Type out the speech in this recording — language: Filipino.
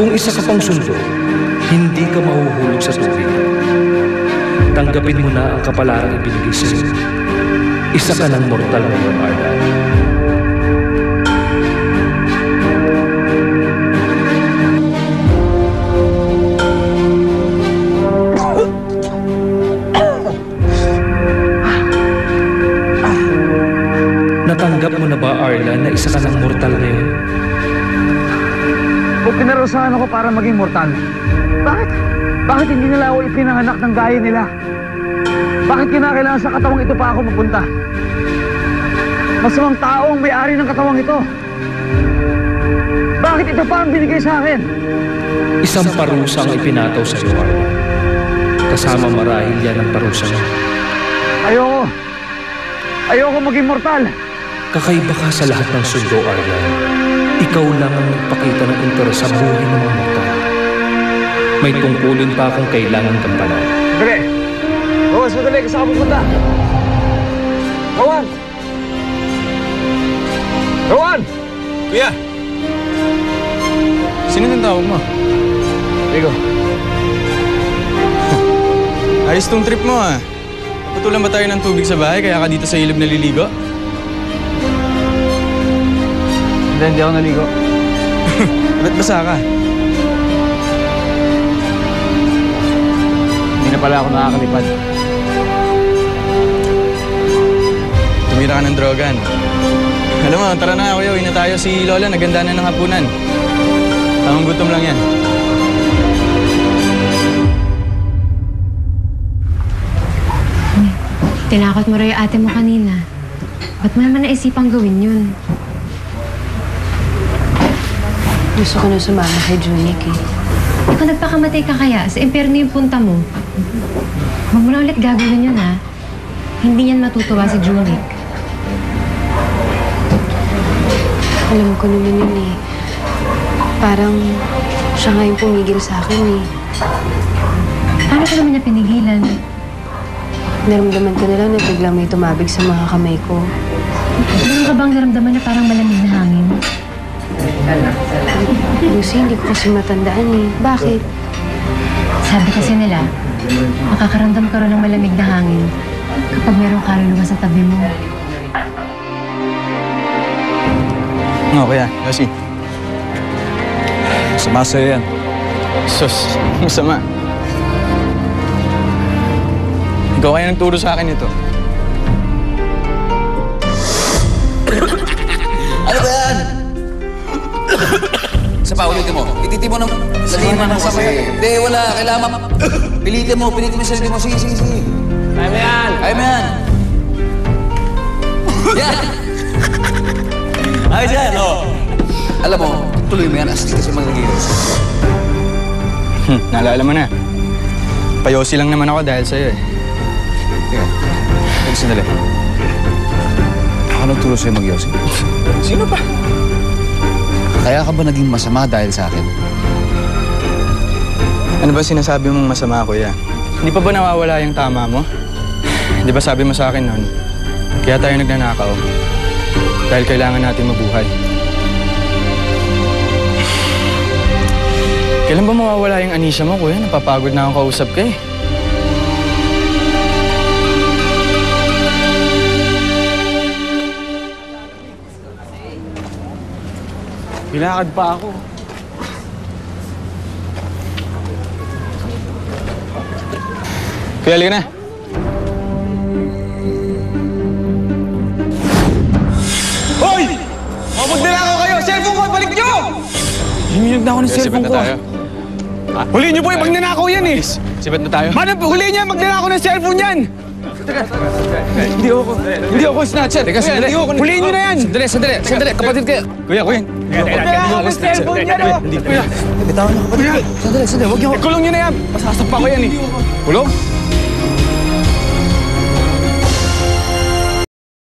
kung isa ka pang sundo, hindi ka mahuhulog sa tubig. Tanggapin mo na ang kapalarang ibinigay sa iyo. Isa ka ng mortal ngayon, Arlan. Natanggap mo na ba, Arlan, na isa ka ng mortal ngayon? O pinarusahan ako para maging mortal. Bakit? Bakit hindi nila ako ipinanganak ng gaya nila? Bakit kinakailangan sa katawang ito pa ako mapunta? Masamang tao ang may-ari ng katawang ito. Bakit ito pa ang binigay sa akin? Isang parusa ang ipinataw sa iyo, Arlan. Kasama marahil yan ang parusa mo. Ayoko. Ayoko maging mortal. Kakaiba ka sa lahat ng sundo, Arlan. Ikaw lang ang nagpakita ng interes sa buhay ng mga mortal. May tungkulin pa akong kailangan gampanan. Dali. Bawas, madali. Kasama pupunta. Rowan! Rowan! Kuya! Sino nang tawag mo? Rico. Ayos tong trip mo ah. Patulan ba tayo ng tubig sa bahay kaya ka dito sa ilog naliligo? Hindi ako naligo. Ba't basa ka? Hindi na pala ako nakakalipad. Tumira ka ng drogan. Alam mo, tara na kuya, uwi na tayo. Si Lola naganda na ng hapunan. Tamang gutom lang yan. Tinakot mo rin yung ate mo kanina. Ba't mo naman naisipang gawin yun? Gusto ko na sumama kay Junik eh. Kung nagpakamatay ka kaya, sa impyerno yung punta mo. Huwag mo na ulit gagawin yun, ha? Hindi yan matutuwa si Junik. Alam ko naman yun eh. Parang siya nga yung pumigil sa akin eh. Paano ka naman niya pinigilan? Naramdaman ko na lang na biglang may tumabig sa mga kamay ko. Meron ka bang naramdaman na parang malamig na hangin? Lucy, hindi ko kasi matandaan eh. Bakit? Sabi kasi nila, makakaramdam ka rin ng malamig na hangin kapag merong kaluluwa sa tabi mo. Oo, kuya. Yosi. Masama sa'yo yan. Sus, masama. Ikaw kaya nagturo sa akin ito. Ano ba yan? Isa pa, ulitin mo. Ititi mo ng... Sabihin mo ng kasi. Hindi, wala. Kailangan... Pilitin mo yung sarili mo. Sige, sige, sige. Kaya mo yan! Kaya mo yan. Yan! Ayos yan, oh. Alam mo, tuloy mo yan. Asli kasi mga nagigilid. Naalala mo na. Payosi lang naman ako dahil sa'yo eh. Teka, sandali. Ako nagturo sa'yo mag-yosi. Sino pa? Kaya ka ba naging masama dahil sa akin? Ano ba sinasabi mong masama, kuya? Hindi pa ba nawawala yung tama mo? Di ba sabi mo sa akin noon, kaya tayo nagnanakaw? Dahil kailangan natin mabuhay. Kailan ba mawawala yung anisya mo, kuya? Napapagod na akong kausap ka eh. Pilakad pa ako. Kuya, halika na. Hoy! Magbunilakaw kayo! Cellphone ko! Balik nyo! Himinag na ako ng cellphone ko. Huliin niyo po yung magnanakaw yan eh! Sibat na tayo. Manap, huliin niya! Magnanakaw ng cellphone yan! Hindi ako snatcher. Teka, sandali. Huliin niyo na yan! Sandali, kapatid kayo. Kuya. Magnanakaw ng cellphone yan oh! Bitawan niyo kapatid. Sandali, huwag niyo. Kulong niyo na yan! Masasampa ko yan eh! Kulong?